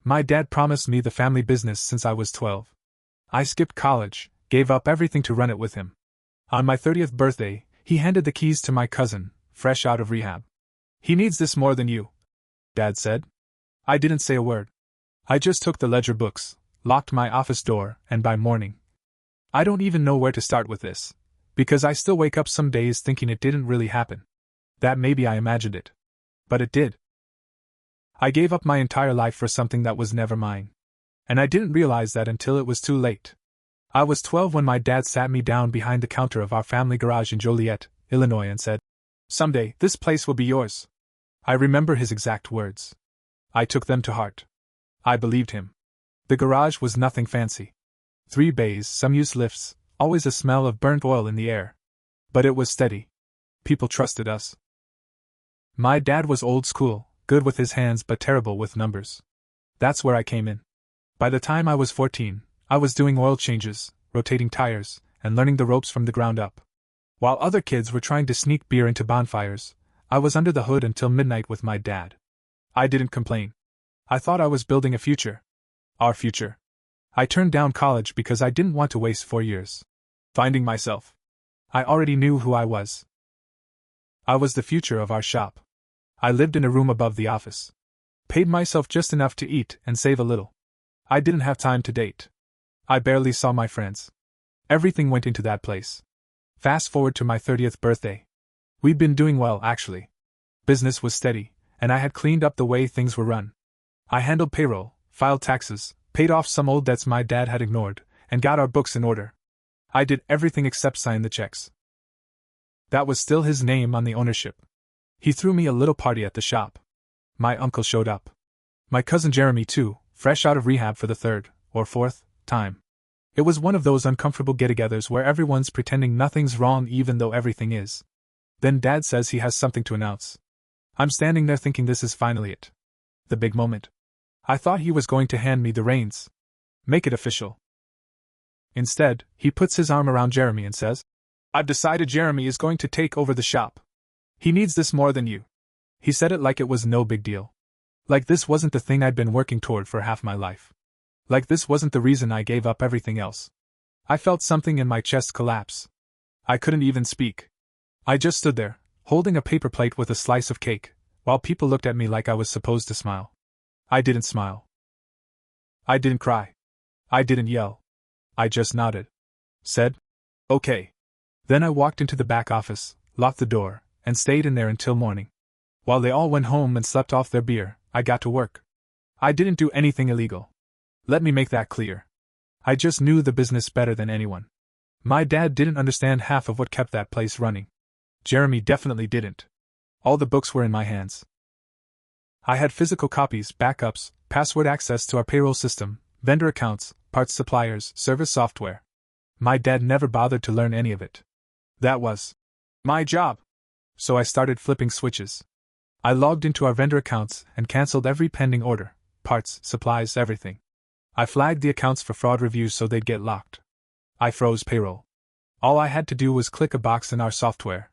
My dad promised me the family business since I was 12. I skipped college, gave up everything to run it with him. On my 30th birthday, he handed the keys to my cousin, fresh out of rehab. "He needs this more than you," Dad said. I didn't say a word. I just took the ledger books, locked my office door, and by morning, I don't even know where to start with this, because I still wake up some days thinking it didn't really happen. That maybe I imagined it. But it did. I gave up my entire life for something that was never mine. And I didn't realize that until it was too late. I was 12 when my dad sat me down behind the counter of our family garage in Joliet, Illinois and said, "Someday, this place will be yours." I remember his exact words. I took them to heart. I believed him. The garage was nothing fancy. 3 bays, some used lifts, always a smell of burnt oil in the air. But it was steady. People trusted us. My dad was old school, good with his hands but terrible with numbers. That's where I came in. By the time I was 14, I was doing oil changes, rotating tires, and learning the ropes from the ground up. While other kids were trying to sneak beer into bonfires, I was under the hood until midnight with my dad. I didn't complain. I thought I was building a future. Our future. I turned down college because I didn't want to waste 4 years finding myself. I already knew who I was. I was the future of our shop. I lived in a room above the office. Paid myself just enough to eat and save a little. I didn't have time to date. I barely saw my friends. Everything went into that place. Fast forward to my 30th birthday. We'd been doing well, actually. Business was steady, and I had cleaned up the way things were run. I handled payroll, filed taxes, paid off some old debts my dad had ignored, and got our books in order. I did everything except sign the checks. That was still his name on the ownership. He threw me a little party at the shop. My uncle showed up. My cousin Jeremy too, fresh out of rehab for the 3rd, or 4th, time. It was one of those uncomfortable get-togethers where everyone's pretending nothing's wrong even though everything is. Then Dad says he has something to announce. I'm standing there thinking this is finally it. The big moment. I thought he was going to hand me the reins. Make it official. Instead, he puts his arm around Jeremy and says, "I've decided Jeremy is going to take over the shop. He needs this more than you." He said it like it was no big deal. Like this wasn't the thing I'd been working toward for half my life. Like this wasn't the reason I gave up everything else. I felt something in my chest collapse. I couldn't even speak. I just stood there, holding a paper plate with a slice of cake, while people looked at me like I was supposed to smile. I didn't smile. I didn't cry. I didn't yell. I just nodded. Said, "Okay." Then I walked into the back office, locked the door, and stayed in there until morning. While they all went home and slept off their beer, I got to work. I didn't do anything illegal. Let me make that clear. I just knew the business better than anyone. My dad didn't understand half of what kept that place running. Jeremy definitely didn't. All the books were in my hands. I had physical copies, backups, password access to our payroll system, vendor accounts, parts suppliers, service software. My dad never bothered to learn any of it. That was my job. So I started flipping switches. I logged into our vendor accounts and canceled every pending order, parts, supplies, everything. I flagged the accounts for fraud reviews so they'd get locked. I froze payroll. All I had to do was click a box in our software.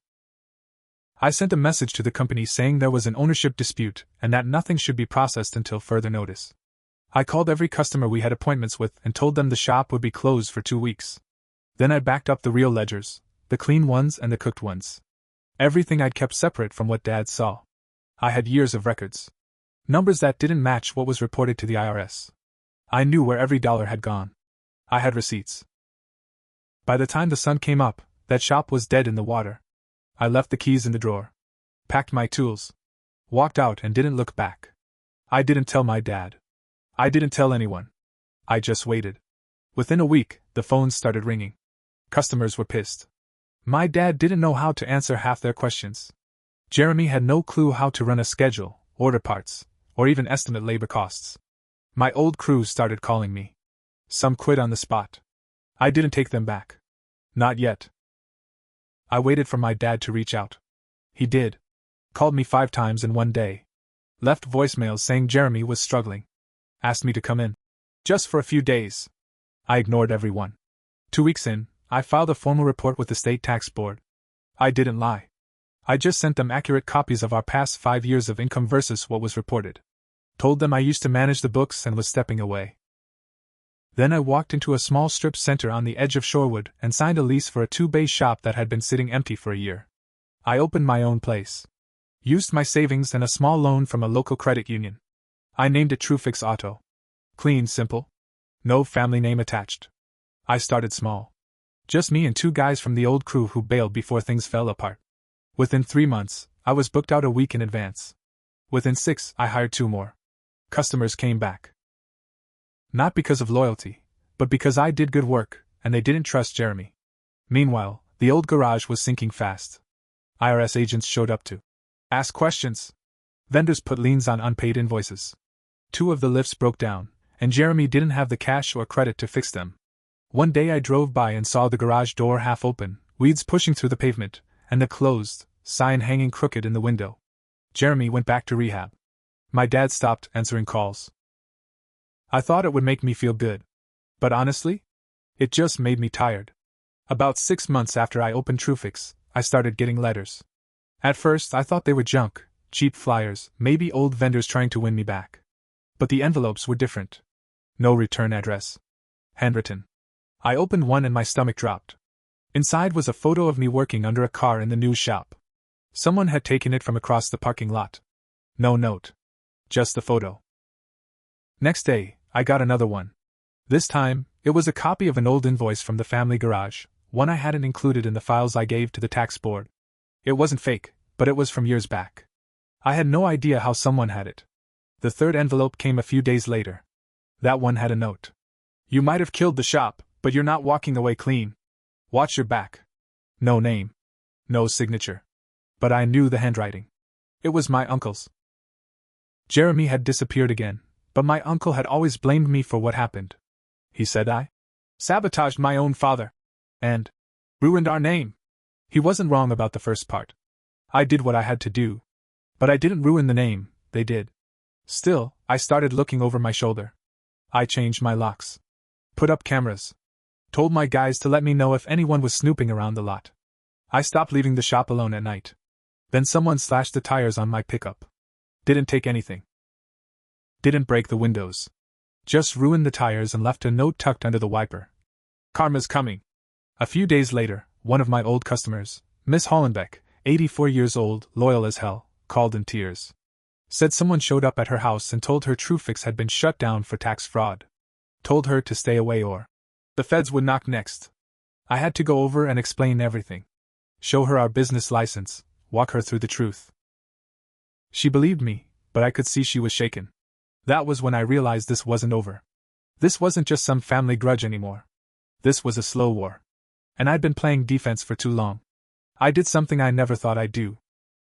I sent a message to the company saying there was an ownership dispute and that nothing should be processed until further notice. I called every customer we had appointments with and told them the shop would be closed for 2 weeks. Then I backed up the real ledgers, the clean ones and the cooked ones. Everything I'd kept separate from what Dad saw. I had years of records. Numbers that didn't match what was reported to the IRS. I knew where every dollar had gone. I had receipts. By the time the sun came up, that shop was dead in the water. I left the keys in the drawer. Packed my tools. Walked out and didn't look back. I didn't tell my dad. I didn't tell anyone. I just waited. Within a week, the phones started ringing. Customers were pissed. My dad didn't know how to answer half their questions. Jeremy had no clue how to run a schedule, order parts, or even estimate labor costs. My old crew started calling me. Some quit on the spot. I didn't take them back. Not yet. I waited for my dad to reach out. He did. Called me 5 times in one day. Left voicemails saying Jeremy was struggling. Asked me to come in. Just for a few days. I ignored everyone. 2 weeks in, I filed a formal report with the state tax board. I didn't lie. I just sent them accurate copies of our past 5 years of income versus what was reported. Told them I used to manage the books and was stepping away. Then I walked into a small strip center on the edge of Shorewood and signed a lease for a 2-bay shop that had been sitting empty for a year. I opened my own place. Used my savings and a small loan from a local credit union. I named it TrueFix Auto. Clean, simple. No family name attached. I started small. Just me and 2 guys from the old crew who bailed before things fell apart. Within 3 months, I was booked out a week in advance. Within 6, I hired 2 more. Customers came back. Not because of loyalty, but because I did good work, and they didn't trust Jeremy. Meanwhile, the old garage was sinking fast. IRS agents showed up to ask questions. Vendors put liens on unpaid invoices. 2 of the lifts broke down, and Jeremy didn't have the cash or credit to fix them. One day I drove by and saw the garage door half open, weeds pushing through the pavement, and the closed sign hanging crooked in the window. Jeremy went back to rehab. My dad stopped answering calls. I thought it would make me feel good. But honestly, it just made me tired. About 6 months after I opened TrueFix, I started getting letters. At first, I thought they were junk, cheap flyers, maybe old vendors trying to win me back. But the envelopes were different. No return address. Handwritten. I opened one and my stomach dropped. Inside was a photo of me working under a car in the new shop. Someone had taken it from across the parking lot. No note. Just the photo. Next day, I got another one. This time, it was a copy of an old invoice from the family garage, one I hadn't included in the files I gave to the tax board. It wasn't fake, but it was from years back. I had no idea how someone had it. The 3rd envelope came a few days later. That one had a note. You might have killed the shop, but you're not walking away clean. Watch your back. No name. No signature. But I knew the handwriting. It was my uncle's. Jeremy had disappeared again, but my uncle had always blamed me for what happened. He said I sabotaged my own father and ruined our name. He wasn't wrong about the first part. I did what I had to do. But I didn't ruin the name, they did. Still, I started looking over my shoulder. I changed my locks. Put up cameras. Told my guys to let me know if anyone was snooping around the lot. I stopped leaving the shop alone at night. Then someone slashed the tires on my pickup. Didn't take anything. Didn't break the windows. Just ruined the tires and left a note tucked under the wiper. Karma's coming. A few days later, one of my old customers, Miss Hollenbeck, 84 years old, loyal as hell, called in tears. Said someone showed up at her house and told her TrueFix had been shut down for tax fraud. Told her to stay away or the feds would knock next. I had to go over and explain everything. Show her our business license, walk her through the truth. She believed me, but I could see she was shaken. That was when I realized this wasn't over. This wasn't just some family grudge anymore. This was a slow war. And I'd been playing defense for too long. I did something I never thought I'd do.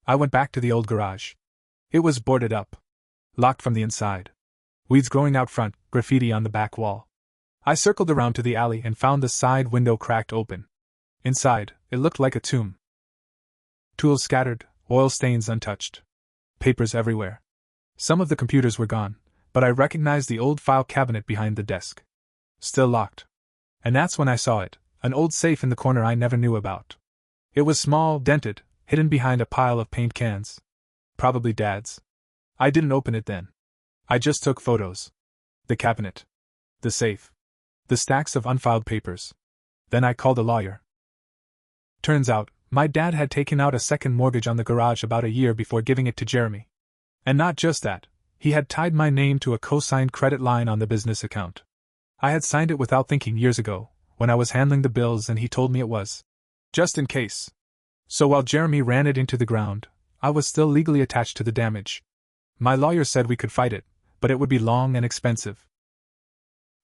I went back to the old garage. It was boarded up. Locked from the inside. Weeds growing out front, graffiti on the back wall. I circled around to the alley and found the side window cracked open. Inside, it looked like a tomb. Tools scattered, oil stains untouched. Papers everywhere. Some of the computers were gone, but I recognized the old file cabinet behind the desk. Still locked. And that's when I saw it, an old safe in the corner I never knew about. It was small, dented, hidden behind a pile of paint cans. Probably Dad's. I didn't open it then. I just took photos. The cabinet. The safe. The stacks of unfiled papers. Then I called a lawyer. Turns out, my dad had taken out a second mortgage on the garage about a year before giving it to Jeremy. And not just that, he had tied my name to a co-signed credit line on the business account. I had signed it without thinking years ago, when I was handling the bills, and he told me it was just in case. So while Jeremy ran it into the ground, I was still legally attached to the damage. My lawyer said we could fight it, but it would be long and expensive.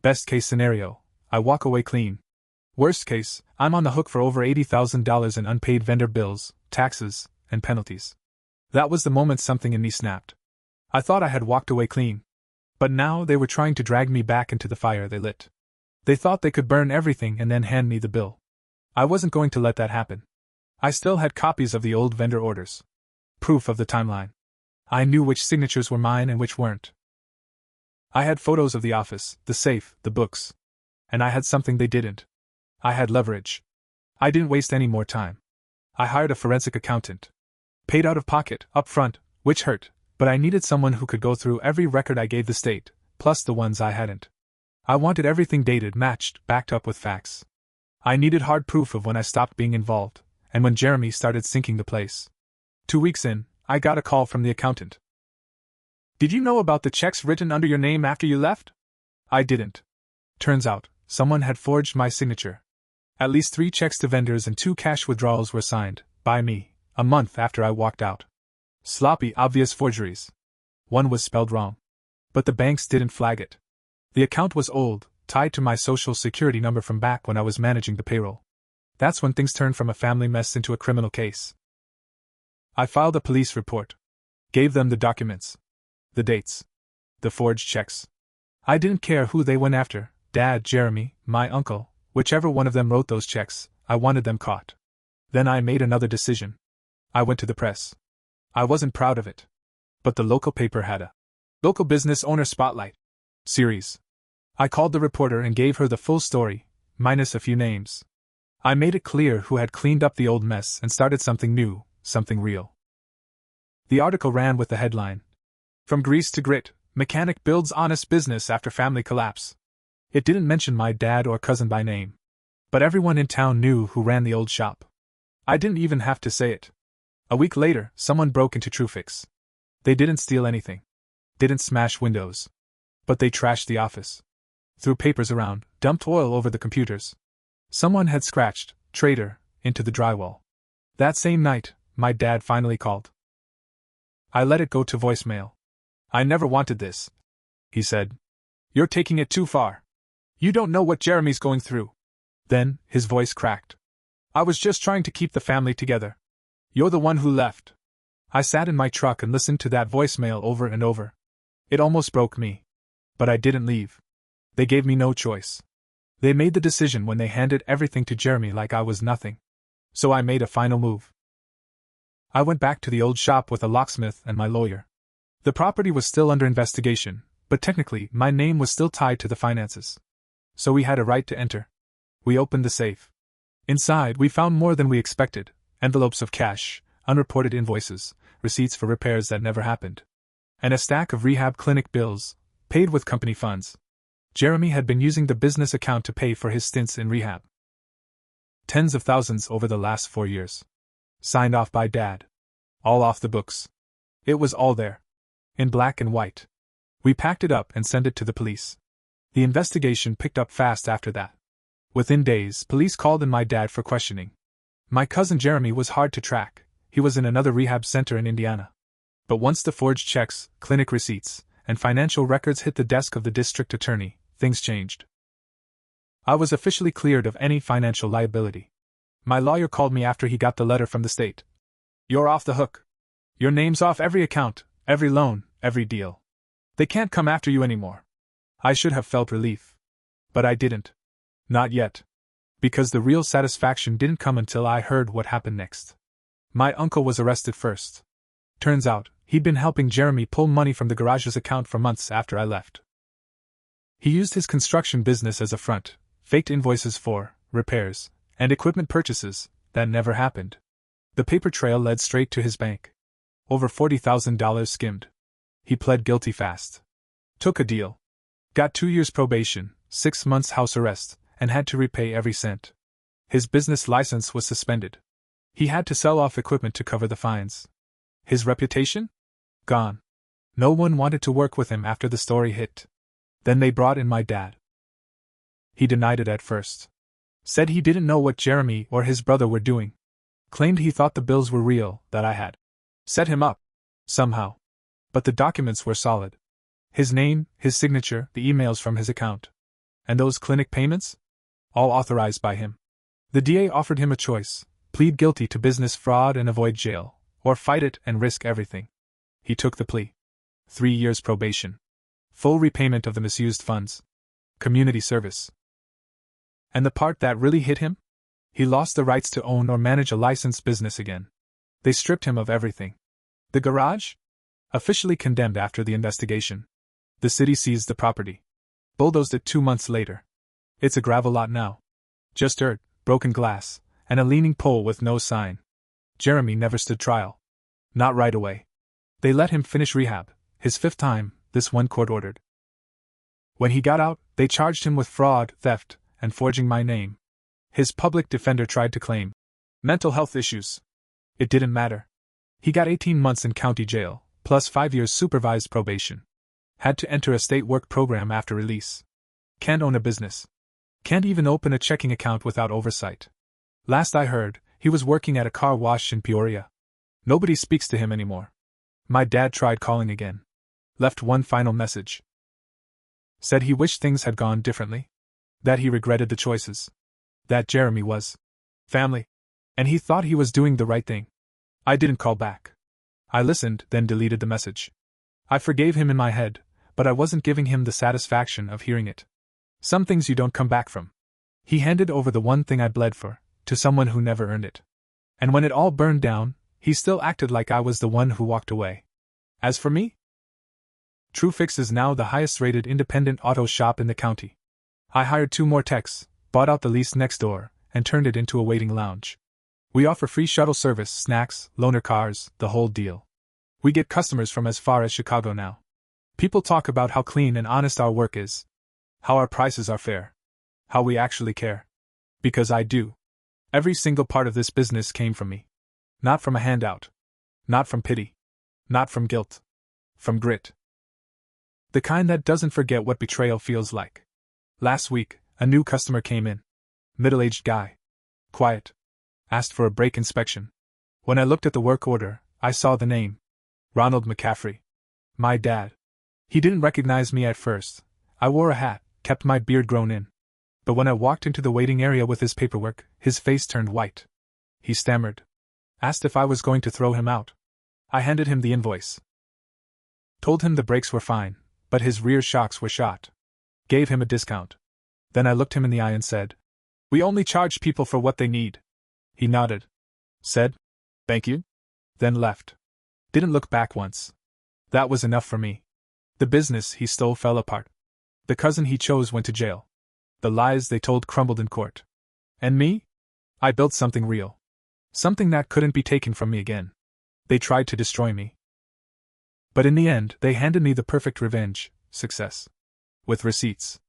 Best case scenario, I walk away clean. Worst case, I'm on the hook for over $80,000 in unpaid vendor bills, taxes, and penalties. That was the moment something in me snapped. I thought I had walked away clean. But now they were trying to drag me back into the fire they lit. They thought they could burn everything and then hand me the bill. I wasn't going to let that happen. I still had copies of the old vendor orders. Proof of the timeline. I knew which signatures were mine and which weren't. I had photos of the office, the safe, the books. And I had something they didn't. I had leverage. I didn't waste any more time. I hired a forensic accountant. Paid out of pocket, up front, which hurt, But I needed someone who could go through every record I gave the state, plus the ones I hadn't. I wanted everything dated, matched, backed up with facts. I needed hard proof of when I stopped being involved, and when Jeremy started sinking the place. 2 weeks in, I got a call from the accountant. "Did you know about the checks written under your name after you left?" I didn't. Turns out, someone had forged my signature. At least 3 checks to vendors and 2 cash withdrawals were signed, by me, a month after I walked out. Sloppy, obvious forgeries. One was spelled wrong. But the banks didn't flag it. The account was old, tied to my social security number from back when I was managing the payroll. That's when things turned from a family mess into a criminal case. I filed a police report. Gave them the documents. The dates. The forged checks. I didn't care who they went after, Dad, Jeremy, my uncle, whichever one of them wrote those checks, I wanted them caught. Then I made another decision. I went to the press. I wasn't proud of it. But the local paper had a Local Business Owner Spotlight series. I called the reporter and gave her the full story, minus a few names. I made it clear who had cleaned up the old mess and started something new, something real. The article ran with the headline, "From Grease to Grit, Mechanic Builds Honest Business After Family Collapse." It didn't mention my dad or cousin by name. But everyone in town knew who ran the old shop. I didn't even have to say it. A week later, someone broke into Truefix. They didn't steal anything. Didn't smash windows. But they trashed the office. Threw papers around, dumped oil over the computers. Someone had scratched, "Traitor," into the drywall. That same night, my dad finally called. I let it go to voicemail. "I never wanted this," he said. "You're taking it too far. You don't know what Jeremy's going through." Then, his voice cracked. "I was just trying to keep the family together. You're the one who left." I sat in my truck and listened to that voicemail over and over. It almost broke me. But I didn't leave. They gave me no choice. They made the decision when they handed everything to Jeremy like I was nothing. So I made a final move. I went back to the old shop with a locksmith and my lawyer. The property was still under investigation, but technically my name was still tied to the finances. So we had a right to enter. We opened the safe. Inside, we found more than we expected: envelopes of cash, unreported invoices, receipts for repairs that never happened, and a stack of rehab clinic bills, paid with company funds. Jeremy had been using the business account to pay for his stints in rehab. Tens of thousands over the last 4 years. Signed off by Dad. All off the books. It was all there. In black and white. We packed it up and sent it to the police. The investigation picked up fast after that. Within days, police called in my dad for questioning. My cousin Jeremy was hard to track. He was in another rehab center in Indiana. But once the forged checks, clinic receipts, and financial records hit the desk of the district attorney, things changed. I was officially cleared of any financial liability. My lawyer called me after he got the letter from the state. "You're off the hook. Your name's off every account, every loan, every deal. They can't come after you anymore." I should have felt relief. But I didn't. Not yet. Because the real satisfaction didn't come until I heard what happened next. My uncle was arrested first. Turns out, he'd been helping Jeremy pull money from the garage's account for months after I left. He used his construction business as a front, faked invoices for repairs and equipment purchases that never happened. The paper trail led straight to his bank. Over $40,000 skimmed. He pled guilty fast. Took a deal. Got 2 years probation, 6 months house arrest, and had to repay every cent. His business license was suspended. He had to sell off equipment to cover the fines. His reputation? Gone. No one wanted to work with him after the story hit. Then they brought in my dad. He denied it at first. Said he didn't know what Jeremy or his brother were doing. Claimed he thought the bills were real, that I had set him up. Somehow. But the documents were solid. His name, his signature, the emails from his account. And those clinic payments? All authorized by him. The DA offered him a choice: plead guilty to business fraud and avoid jail, or fight it and risk everything. He took the plea. 3 years probation. Full repayment of the misused funds. Community service. And the part that really hit him? He lost the rights to own or manage a licensed business again. They stripped him of everything. The garage? Officially condemned after the investigation. The city seized the property. Bulldozed it 2 months later. It's a gravel lot now. Just dirt, broken glass, and a leaning pole with no sign. Jeremy never stood trial. Not right away. They let him finish rehab, his 5th time, this one court ordered. When he got out, they charged him with fraud, theft, and forging my name. His public defender tried to claim mental health issues. It didn't matter. He got 18 months in county jail, plus 5 years supervised probation. Had to enter a state work program after release. Can't own a business. Can't even open a checking account without oversight. Last I heard, he was working at a car wash in Peoria. Nobody speaks to him anymore. My dad tried calling again. Left one final message. Said he wished things had gone differently. That he regretted the choices. That Jeremy was family. And he thought he was doing the right thing. I didn't call back. I listened, then deleted the message. I forgave him in my head, but I wasn't giving him the satisfaction of hearing it. Some things you don't come back from. He handed over the one thing I bled for, to someone who never earned it. And when it all burned down, he still acted like I was the one who walked away. As for me? TrueFix is now the highest-rated independent auto shop in the county. I hired 2 more techs, bought out the lease next door, and turned it into a waiting lounge. We offer free shuttle service, snacks, loaner cars, the whole deal. We get customers from as far as Chicago now. People talk about how clean and honest our work is. How our prices are fair. How we actually care. Because I do. Every single part of this business came from me. Not from a handout. Not from pity. Not from guilt. From grit. The kind that doesn't forget what betrayal feels like. Last week, a new customer came in. Middle-aged guy. Quiet. Asked for a brake inspection. When I looked at the work order, I saw the name. Ronald McCaffrey. My dad. He didn't recognize me at first. I wore a hat, kept my beard grown in. But when I walked into the waiting area with his paperwork, his face turned white. He stammered. Asked if I was going to throw him out. I handed him the invoice. Told him the brakes were fine, but his rear shocks were shot. Gave him a discount. Then I looked him in the eye and said, "We only charge people for what they need." He nodded. Said, "Thank you." Then left. Didn't look back once. That was enough for me. The business he stole fell apart. The cousin he chose went to jail. The lies they told crumbled in court. And me? I built something real. Something that couldn't be taken from me again. They tried to destroy me. But in the end, they handed me the perfect revenge, success. With receipts.